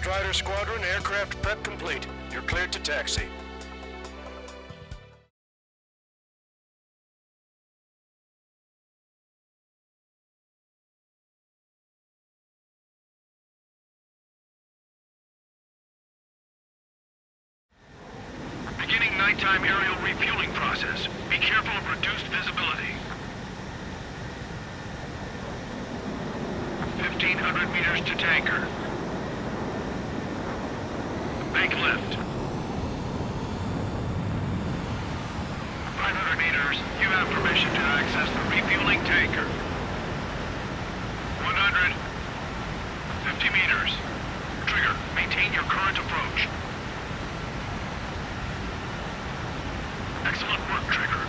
Strider Squadron, aircraft prep complete. You're cleared to taxi. Beginning nighttime aerial refueling process. Be careful of reduced visibility. 1,500 meters to tanker. Make left. 500 meters. You have permission to access the refueling tanker. 100. 50 meters. Trigger. Maintain your current approach. Excellent work, Trigger.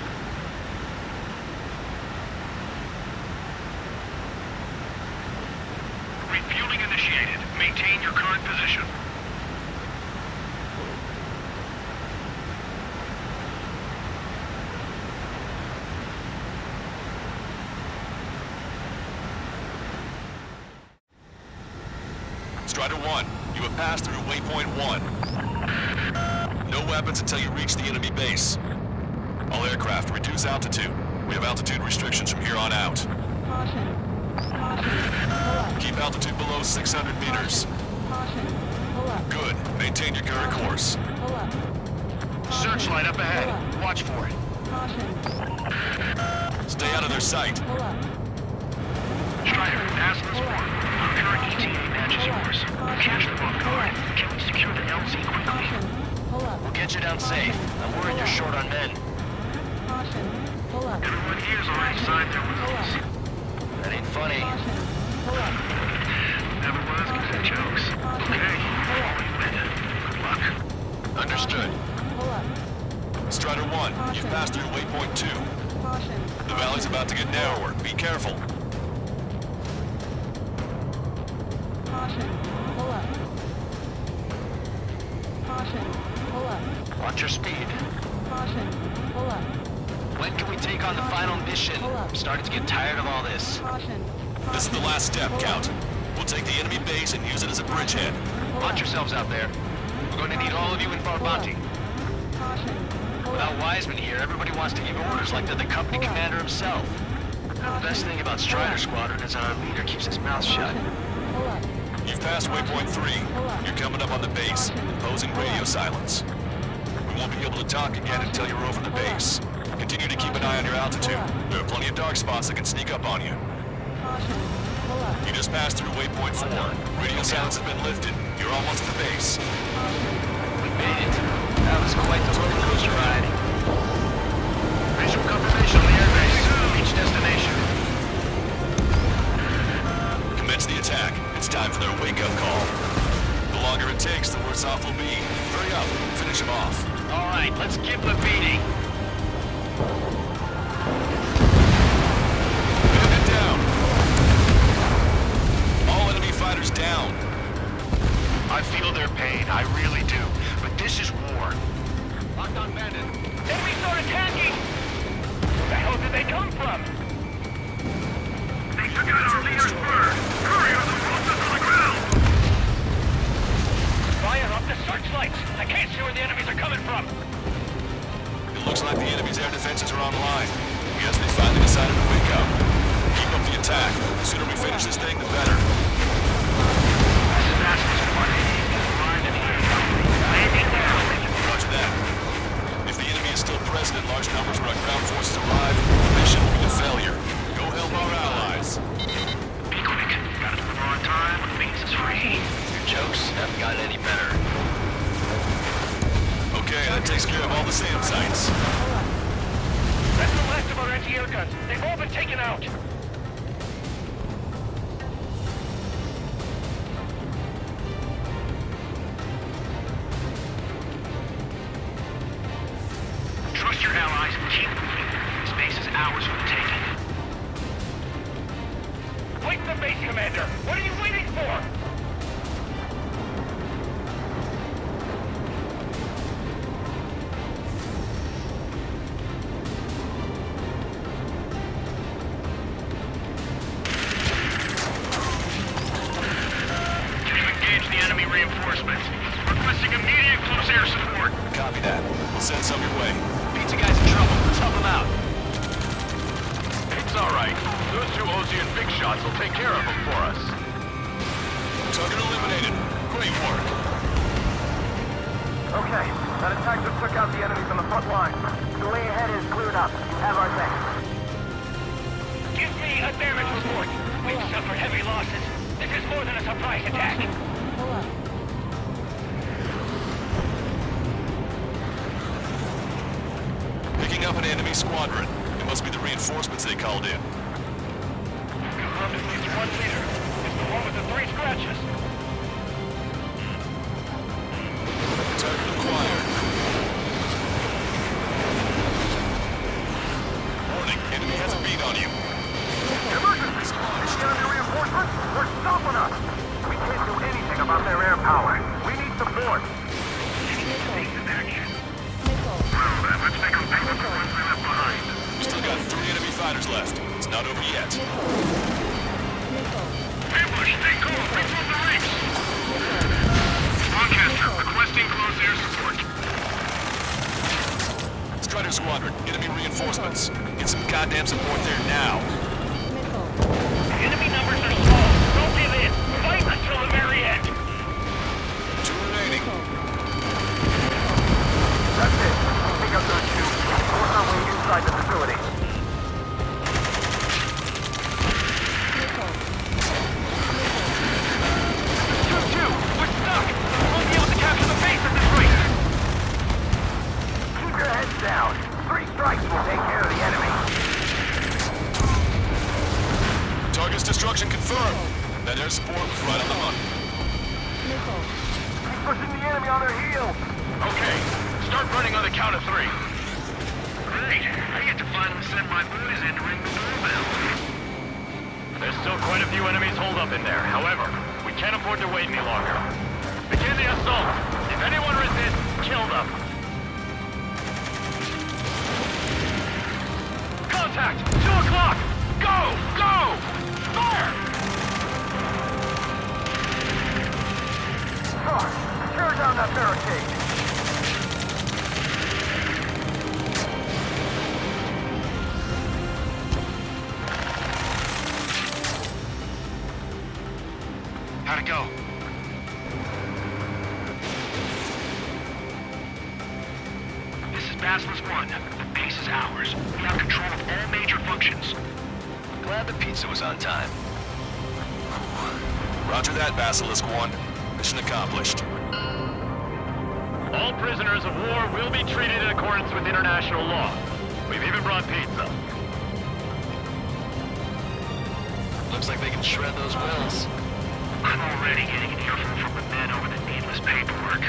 Refueling initiated. Maintain your current position. Strider 1, you have passed through waypoint 1. No weapons until you reach the enemy base. All aircraft, reduce altitude. We have altitude restrictions from here on out. Caution. Caution. Keep altitude below 600 meters. Caution. Pull up. Good. Maintain your current course. Pull up. Searchlight up ahead. Watch for it. Caution. Stay out of their sight. Pull up. Strider, ask this one. Our current ETA matches yours. Catch them off guard. Can we secure the LZ quickly? Caution. Pull up. We'll get you down safe. I'm worried you're short on men. Caution. Pull up. Everyone here's already signed their wills. That ain't funny. Caution. Pull up. Never was good at jokes. Okay. Good luck. Understood. Pull up. Strider 1, you've passed through waypoint 2. Caution. The valley's about to get narrower. Be careful. Caution. Pull up. Caution. Pull up. Watch your speed. Caution. Pull up. When can we take on the final mission? I'm starting to get tired of all this. Caution. This is the last step, Count. We'll take the enemy base and use it as a bridgehead. Watch yourselves out there. We're going to need all of you in Farbanti. Caution. Without Wiseman here, everybody wants to give orders like they're the company commander himself. The best thing about Strider Squadron is our leader keeps his mouth shut. Pull up. You've passed waypoint 3. You're coming up on the base, imposing radio silence. We won't be able to talk again until you're over the base. Continue to keep an eye on your altitude. There are plenty of dark spots that can sneak up on you. Caution. Pull up. You just passed through waypoint 4. Radio silence has been lifted. You're almost at the base. We made it. That was quite the roller coaster ride. Visual confirmation on the airbase. Reach destination. Commence the attack. It's time for their wake-up call. The longer it takes, the worse off we'll be. Hurry up. Finish them off. All right, let's give them a beating. Bandit down. All enemy fighters down. I feel their pain, I really do. But this is war. Locked on bandit. Enemy start attacking! Where the hell did they come from? They took out our leader's bird. Hurry or they'll roast us on the ground! Fire up the searchlights! I can't see where the enemies are coming from! It looks like the enemy's air defenses are online. Guess they finally decided to wake up. Keep up the attack. The sooner we finish this thing, the better. Roger that. If the enemy is still present and large numbers of our ground forces arrive, the mission will be a failure. Go help our allies. Be quick. Gotta deliver on time. Base is free. Your jokes haven't gotten any better. Okay, that takes care of all the SAM sites. That's the last of our anti-air guns. They've all been taken out. Trust your allies and keep moving. This base is ours for the taking. Wait for the base, Commander! What are you waiting for? enemy reinforcements. Requesting immediate close air support. Copy that. We'll send some your way. Pizza guy's in trouble. Let's help him out. It's alright. Those two Ozzy and Big Shots will take care of him for us. Target eliminated. Great work. Okay, that attack just took out the enemies on the front line. The way ahead is cleared up. You have our thanks. Give me a damage report. We've suffered heavy losses. This is more than a surprise attack. Pull up. Picking up an enemy squadron. It must be the reinforcements they called in. Confirmed at least one leader. It's the one with the 3 scratches. Target acquired. Warning, enemy has a beat on you. Emergency! The enemy reinforcements? They're stopping us! We can't do anything about their air power. We need support. Let's make them pay what the ones we left behind. We still got 3 enemy fighters left. It's not over yet. Ambush, stay cool. Refill the ranks. Broadcaster, requesting close air support. Strider squadron, enemy reinforcements. Get some goddamn support there now. Enemy numbers are small. Don't give in. Fight until the very end. 2 remaining. That's it. Pick up those two. Work our way inside the facility. We're stuck. We won't be able to capture the base at this rate. Keep your heads down. 3 strikes will take care of the enemy. Target's destruction confirmed. That air support was right on the money. Keep pushing the enemy on their heels. Okay, start running on the count of 3. Great. I get to finally send my boys in to ring the doorbell. There's still quite a few enemies holed up in there. However, we can't afford to wait any longer. Begin the assault. If anyone resists, kill them. Contact! 2 o'clock! Go! Go! Fire! Tear down that barricade. How'd it go? This is Basilisk 1. The base is ours. We have control of all major functions. Glad the pizza was on time. Roger that, Basilisk 1. Mission accomplished. All prisoners of war will be treated in accordance with international law. We've even brought pizza. Looks like they can shred those wills. I'm already getting an earful from the men over the needless paperwork.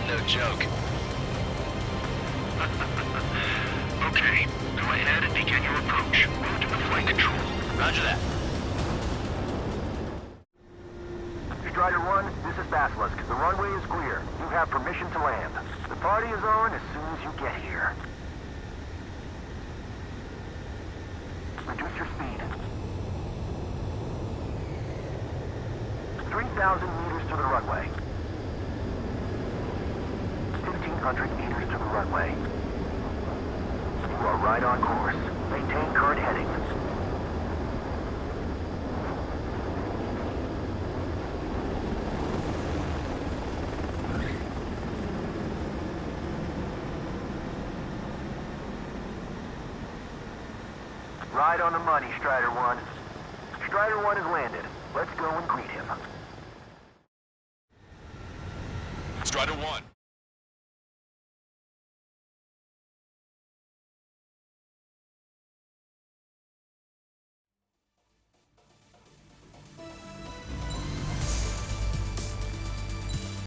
No joke. Okay, go ahead and begin your approach. Move to the flight control. Roger that. Strider 1, this is Basilisk. The runway is clear. You have permission to land. The party is on as soon as you get here. Reduce your speed. 3,000 meters to the runway. 1,500 meters to the runway. You are right on course. Maintain current heading. Right on the money, Strider 1. Strider 1 has landed. Let's go and greet him.